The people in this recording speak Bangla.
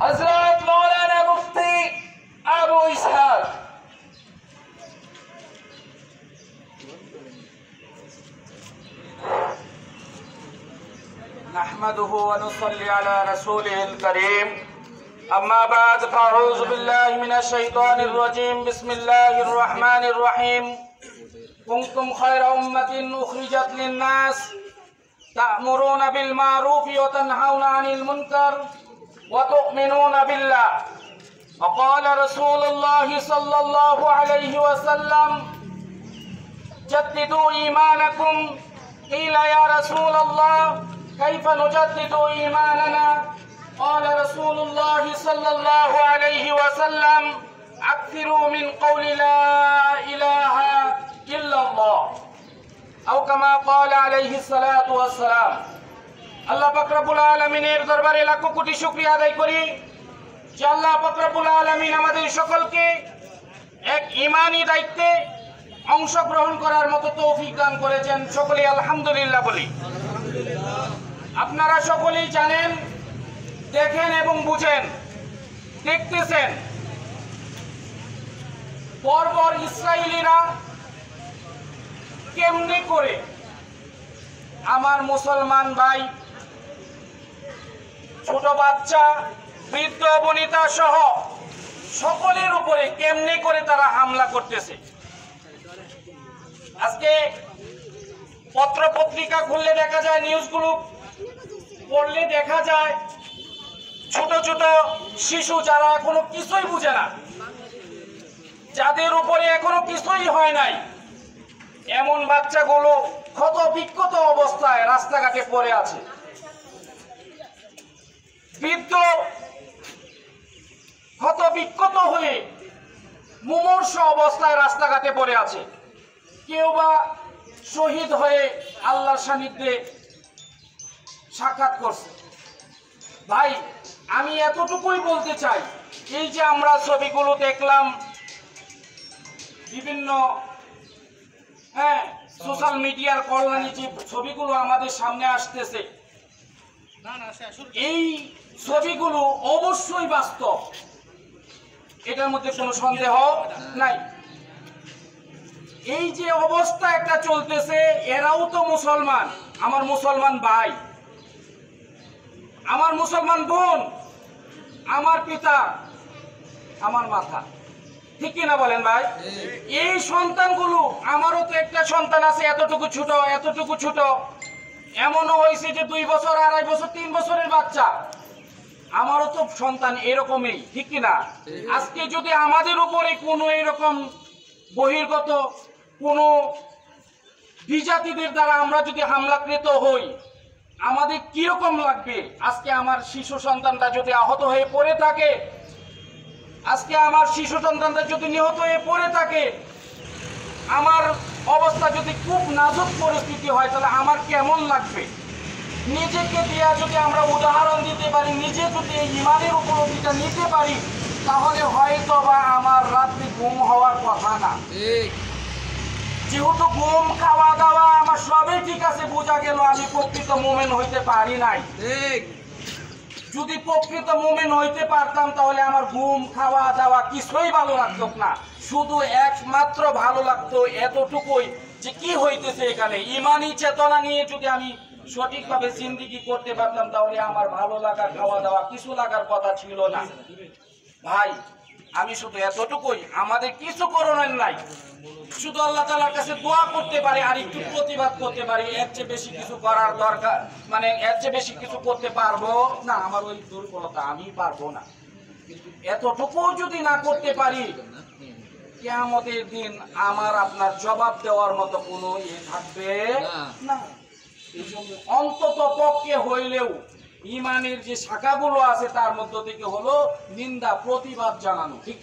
हजरत मौलाना मुफ्ती अबू इसहाक नहमदुहु व नुसल्ली अला रसूलिहिल करीम अम्मा बाद फ़अऊज़ु बिल्लाहि मिनश शैतानिर रजीम बिस्मिल्लाहिर रहमानिर रहीम कुंतुम खैरा उम्मतिन उखरिजत लिन्नास तअमुरूना बिल मारूफि व तनहौना अनिल मुनकर व तु'मिनूना बिल्लाह वक़ाल रसूलुल्लाहि सल्लल्लाहु अलैहि वसल्लम जद्दिदू ईमानकुम क़ील या रसूलल्लाह कैफ़ नुजद्दिदु ईमानना क़ाल रसूलुल्लाहि सल्लल्लाहु अलैहि वसल्लम अक्सिरू मिन क़ौलि ला इलाहा इल्लल्लाह औ कमा क़ाल अलैहि सलातु वस्सलाम। আল্লাহ পাক রব্বুল আলামিনের দরবারে লাখো কোটি শুকরিয়া আদায় করি যে আল্লাহ পাক রব্বুল আলামিন আমাদের সকলকে এক ঈমানি দায়িত্বে অংশগ্রহণ করার মতো তৌফিক দান করেছেন। সকলেই আলহামদুলিল্লাহ বলি। আপনারা সকলেই জানেন, দেখেন এবং বুঝেন, দেখতেছেন বর্বর ইসরায়েলিরা কেমনে করে আমার মুসলমান ভাই, ছোট বাচ্চা, বৃদ্ধ বনিতা সহ সকলের উপরে কেমনে করে তারা হামলা করতেছে। আজকে পত্র পত্রিকা খুললে দেখা যায়, নিউজগুলো পড়লে দেখা যায় ছোট ছোট শিশু যারা এখনো কিছুই বুঝে না, যাদের উপরে এখনো কিছুই হয় নাই, এমন বাচ্চাগুলো ক্ষত বিক্ষত অবস্থায় রাস্তাঘাটে পড়ে আছে। বৃদ্ধ ক্ষত বিক্ষত হয়ে মুমূর্ষ অবস্থায় রাস্তাঘাটে পড়ে আছে। কেউ বা শহীদ হয়ে আল্লাহর সান্নিধ্যে সাক্ষাৎ করছে। ভাই, আমি এতটুকুই বলতে চাই, এই যে আমরা ছবিগুলো দেখলাম বিভিন্ন সোশ্যাল মিডিয়ার কল্যাণে যে ছবিগুলো আমাদের সামনে আসতেছে, এই ছবিগুলো অবশ্যই বাস্তব, এটার মধ্যে কোনো সন্দেহ নাই। এই যে অবস্থা একটা চলতেছে, এরাও তো মুসলমান, আমার মুসলমান ভাই, আমার মুসলমান বোন, আমার পিতা, আমার মাথা, ঠিক কিনা বলেন ভাই? এই সন্তানগুলো, আমারও তো একটা সন্তান আছে, এতটুকু ছোট, এতটুকু ছোট, এমনও হয়েছে যে 2 বছর, 2.5 বছর, 3 বছরের বাচ্চা। আমারও তো সন্তান এরকমই, ঠিক কিনা? আজকে যদি আমাদের উপরে কোনো এরকম বহির্গত কোনো বিজাতিদের দ্বারা আমরা যদি হামলাকৃত হই, আমাদের কিরকম লাগবে? আজকে আমার শিশু সন্তানটা যদি আহত হয়ে পড়ে থাকে, আজকে আমার শিশু সন্তানটা যদি নিহত হয়ে পড়ে থাকে, আমার অবস্থা যদি খুব নাজুক পরিস্থিতি হয়, তাহলে আমার কেমন লাগবে? নিজেকে দিয়া যদি আমরা উদাহরণ দিতে পারি, নিজে যদি এই ঈমানের উপলব্ধিটা নিতে পারি, তাহলে হয়তো বা আমার রাত্রি ঘুম হওয়ার কথা না। যেহেতু ঘুম, খাওয়া দাওয়া আমার সবই ঠিক আছে, বোঝা গেল আমি প্রকৃত মুমিন হইতে পারি নাই। যদি প্রকৃত মুমিন হইতে পারতাম, তাহলে আমার ঘুম, খাওয়া দাওয়া কিছুই ভালো লাগতো না। শুধু একমাত্র ভালো লাগতো এতটুকুই যে কি হইতেছে এখানে, ঈমানি চেতনা নিয়ে যদি আমি সঠিকভাবে জিন্দেগি করতে পারতাম, তাহলে আমার ভালো লাগা, খাওয়া দাওয়া কিছু লাগার কথা ছিল না। ভাই, আমি শুধু এতটুকুই, আমাদের কিছু করণের নাই, শুধু আল্লাহ তাআলার কাছে দোয়া করতে পারি আর একটু প্রতিবাদ করতে পারি। এর চেয়ে বেশি কিছু করার দরকার, মানে এর চেয়ে বেশি কিছু করতে পারবো না, আমার ওই দুর্বলতা, আমি পারবো না। কিন্তু এতটুকু যদি না করতে পারি, কিয়ামতের দিন আমার আপনার জবাব দেওয়ার মতো কোনো থাকবে না। এই জন্য অন্তত পক্ষে হইলেও ঈমানের যে শাখাগুলো আছে তার মধ্য থেকে হলো নিন্দা, প্রতিবাদ জানানো, ঠিক